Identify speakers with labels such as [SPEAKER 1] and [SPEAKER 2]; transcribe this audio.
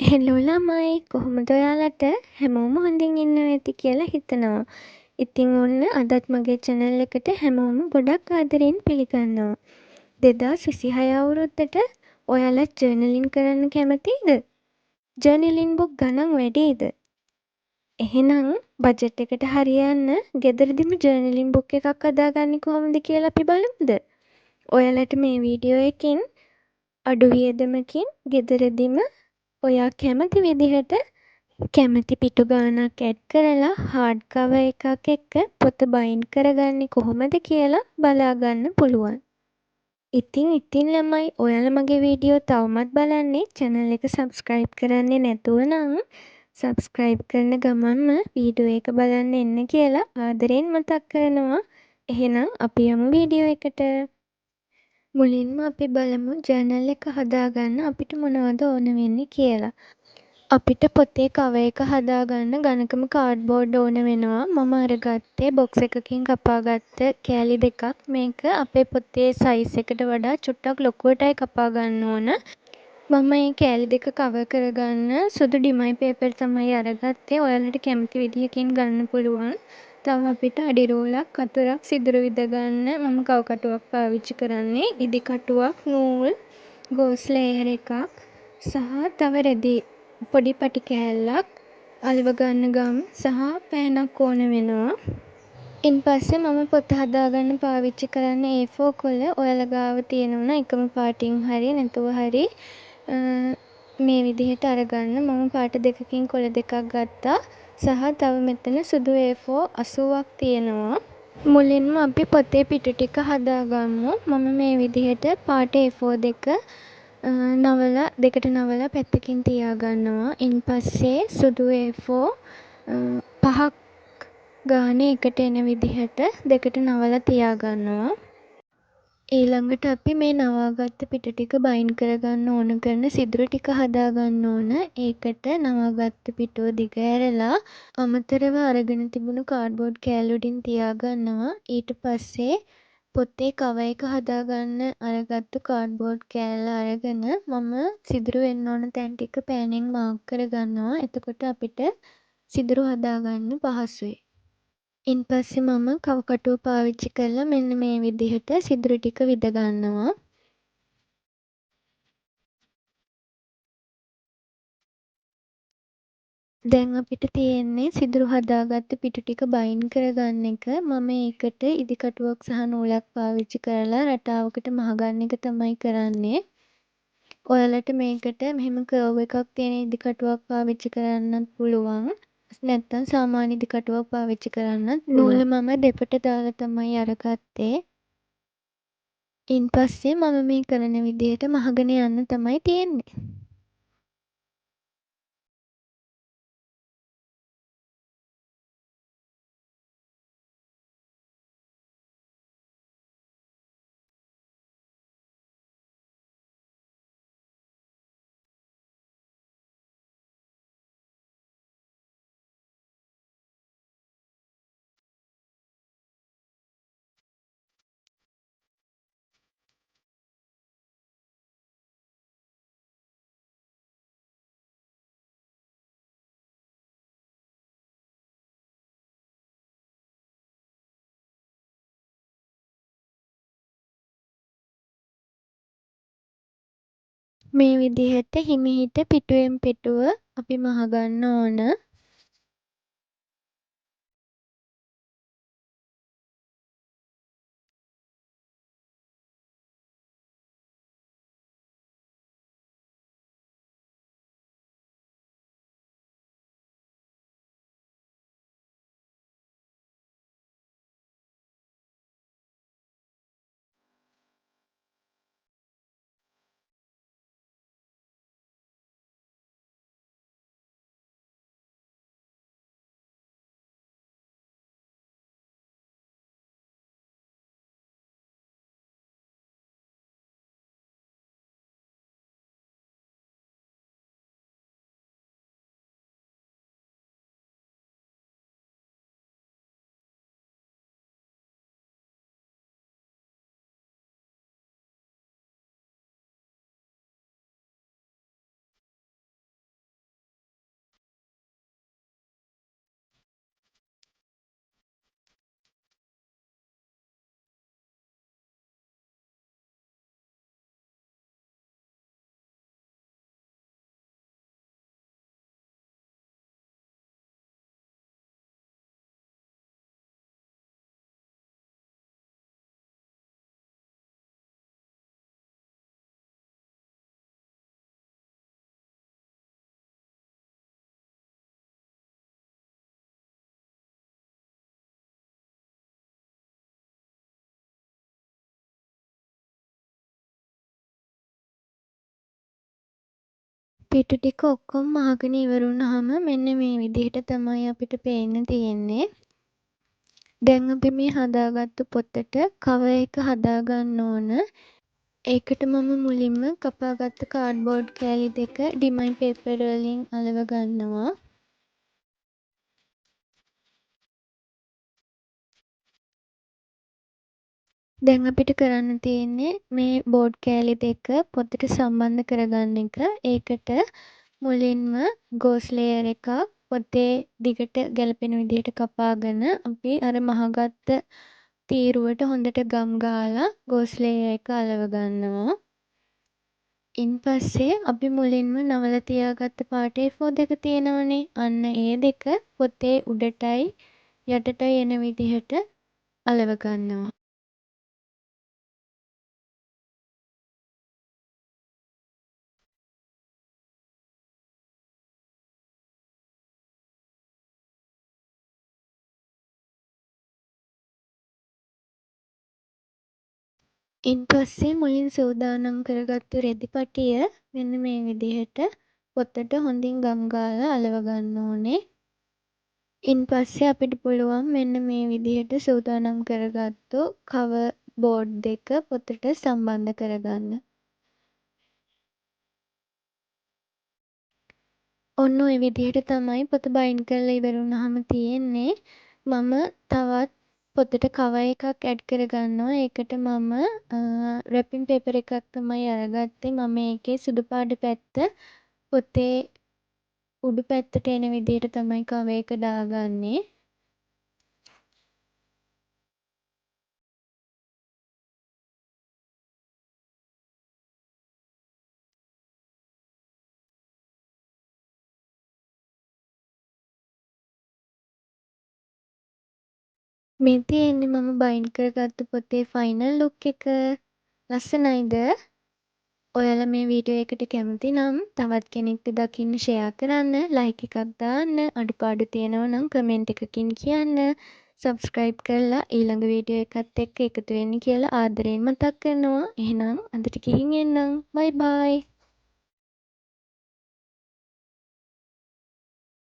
[SPEAKER 1] Hello ළමයි කොහොමද ඔයාලට හැමෝම හොඳින් ඉන්නවා ඇති කියලා හිතනවා. ඉතින් ඔන්න අදත් මගේ channel එකට හැමෝම ගොඩක් ආදරෙන් පිළිගන්නවා. 2026 අවුරුද්දට ඔයාලත් ජර්නලින් කරන්න කැමතිද? ජර්නලින් බුක් ගණන් වැඩිද? එහෙනම් බජට් එකට හරියන්න ගෙදරදිම ජර්නලින් බුක් එකක් හදාගන්නේ කොහොමද කියලා අපි බලමුද? ඔයාලට මේ වීඩියෝ එකෙන් අඩු වියදමකින් ගෙදරදිම ඔයා කැමති විදිහට කැමති පිටු ගානක් ඇඩ් කරලා හාඩ් කවර් එකක් එක්ක පොත බයින්ඩ් කරගන්නේ කොහොමද කියලා බලාගන්න පුළුවන්. ඉතින් ළමයි ඔයාලා මගේ වීඩියෝ තවමත් බලන්නේ channel එක subscribe කරන්නේ නැතුව නම් subscribe කරන ගමන්ම වීඩියෝ එක බලන්න එන්න කියලා ආදරෙන් මතක් කරනවා. එහෙනම් අපි යමු වීඩියෝ එකට. මුලින්ම අපි බලමු ජර්නල් එක හදාගන්න අපිට මොනවද ඕන වෙන්නේ කියලා. අපිට පොතේ කවර් එක හදාගන්න ඝනකම කාඩ්බෝඩ් ඕන වෙනවා. මම අරගත්තේ බොක්ස් එකකින් කපාගත්ත කෑලි දෙකක්. මේක අපේ පොතේ සයිස් එකට වඩා චුට්ටක් ලොකුවටයි කපා ගන්න ඕන. මම මේ කෑලි දෙක කවර් කරගන්න සුදු ඩිමයි පේපර් තමයි අරගත්තේ. ඔයාලට කැමති විදිහකින් ගන්න පුළුවන්. තව අපිට අඩි රෝලක්, කතරක්, සිදුරු විද ගන්න මම කව් කටුවක් පාවිච්චි කරන්නේ. ඉදි කටුවක්, නූල්, ගෝස් ලේයර් එකක් සහ තව රෙදි පොඩි පටි කෑල්ලක්, අලව ගන්න ගම් සහ පෑනක් ඕන වෙනවා. ඉන්පස්සේ මම පොත හදාගන්න පාවිච්චි කරන්නේ A4 කොළ. ඔයාලා ගාව තියෙනවා නම් එකම පාටින් හරි නැතුව හරි මේ විදිහට අරගන්න. මම පාට දෙකකින් කොළ දෙකක් ගත්තා. සහ තව මෙතන සුදු A4 80ක් තියෙනවා. මුලින්ම අපි පොතේ පිටු ටික හදාගමු. මම මේ විදිහට පාට A4 දෙක දෙකට නවලා පැත්තකින් තියාගන්නවා. ඉන්පස්සේ සුදු A4 පහක් ගානේ එකට එන විදිහට දෙකට නවලා තියාගන්නවා. ඊළඟට අපි මේ නවාගත්ත පිටු ටික බයින්ඩ් කරගන්න ඕන කරන සිදුරු ටික හදාගන්න ඕන. ඒකට නවාගත්ත පිටුව දිග ඇරලා අමතරව අරගෙන තිබුණු කාඩ්බෝඩ් කෑල්ල උඩින් තියාගන්නවා. ඊට පස්සේ පොතේ කවර් එක හදාගන්න අරගත්තු කාඩ්බෝඩ් කෑල්ල අරගෙන මම සිදුරු වෙන්න ඕන තැන් ටික පෑනෙන් මාක් කරගන්නවා. එතකොට අපිට සිදුරු හදාගන්න පහසුයි. ඉන්පස්සේ මම කව් කටුව පාවිච්චි කරලා මෙන්න මේ විදිහට සිදුරු ටික විද ගන්නවා. දැන් අපිට තියෙන්නේ සිදුරු හදාගත්ත පිටු ටික බයින්ඩ් කරගන්න එක. මම ඒකට ඉදි කටුවක් සහ නූලක් පාවිච්චි කරලා රටාවකට මහගන්න එක තමයි කරන්නේ. ඔයාලට මේකට මෙහෙම කර්ව් එකක් තියෙන ඉදි කටුවක් පාවිච්චි කරන්නත් පුළුවන්. නැත්තම් සාමාන්‍ය ඉදි කටුවක් පාවිච්චි කරන්නත් නූල මම දෙපට දාලා තමයි අරගත්තේ. ඉන්පස්සේ මම මේ කරන විදිහට මහගෙන යන්න තමයි තියෙන්නේ. මේ විදිහට හිමිහිට පිටුවෙන් පිටුව අපි මහගන්න ඕන. පිටු ටික ඔක්කොම මහගෙන ඉවරුනහම මෙන්න මේ විදිහට තමයි අපිට පේන්න තියෙන්නේ. දැන් අපි මේ හදාගත්තු පොතට කවර් එක හදාගන්න ඕන. ඒකට මම මුලින්ම කපාගත්ත කාඩ්බෝඩ් කෑලි දෙක ඩිමයින් පේපර් වලින් අලව ගන්නවා. දැන් අපිට කරන්න තියෙන්නේ මේ බෝඩ් කෑලි දෙක පොතට සම්බන්ධ කරගන්න එක. ඒකට මුලින්ම ගෝස් ලේයර් එකක් පොතේ දිගට ගැලපෙන විදිහට කපාගෙන අපි අර මහගත්ත තීරුවට හොඳට ගම් ගාලා ගෝස් ලේයර් එක අලව ගන්නවා. ඉන්පස්සේ අපි මුලින්ම නවලා තියාගත්ත පාට A4 දෙක තියෙනවනේ. අන්න ඒ දෙක පොතේ උඩටයි යටටයි එන විදිහට අලව ගන්නවා. ඉන්පස්සේ මුලින් සූදානම් කරගත්තු රෙදි පටිය මෙන්න මේ විදිහට පොතට හොඳින් ගම් ගාලා අලව ගන්න ඕනේ. ඉන්පස්සේ අපිට පුළුවන් මෙන්න මේ විදිහට සූදානම් කරගත්තු කවර් බෝඩ් දෙක පොතට සම්බන්ධ කරගන්න. ඔන්න ඔය විදිහට තමයි පොත බයින්ඩ් කරලා ඉවර වුණාම තියෙන්නේ. මම තවත් පොතට කවර් එකක් ඇඩ් කරගන්නවා. ඒකට මම රැපින් පේපර් එකක් තමයි අරගත්තේ. මම ඒකේ සුදු පාට පැත්ත පොතේ උඩු පැත්තට එන විදිහට තමයි කවර් එක දාගන්නේ. මේ තියෙන්නේ මම බයින්ඩ් කරගත්තු පොතේ ෆයිනල් ලුක් එක. ලස්සනයිද? ඔයාලා මේ වීඩියෝ එකට කැමති නම් තවත් කෙනෙක්ට දකින්න ෂෙයා කරන්න, ලයික් එකක් දාන්න, අඩුපාඩු තියෙනවා නම් කමෙන්ට් එකකින් කියන්න, සබ්ස්ක්‍රයිබ් කරලා ඊළඟ වීඩියෝ එකත් එක්ක එකතු වෙන්න කියලා ආදරයෙන් මතක් කරනවා. එහෙනම් අදට ගිහින් එන්නම්. බයි බයි.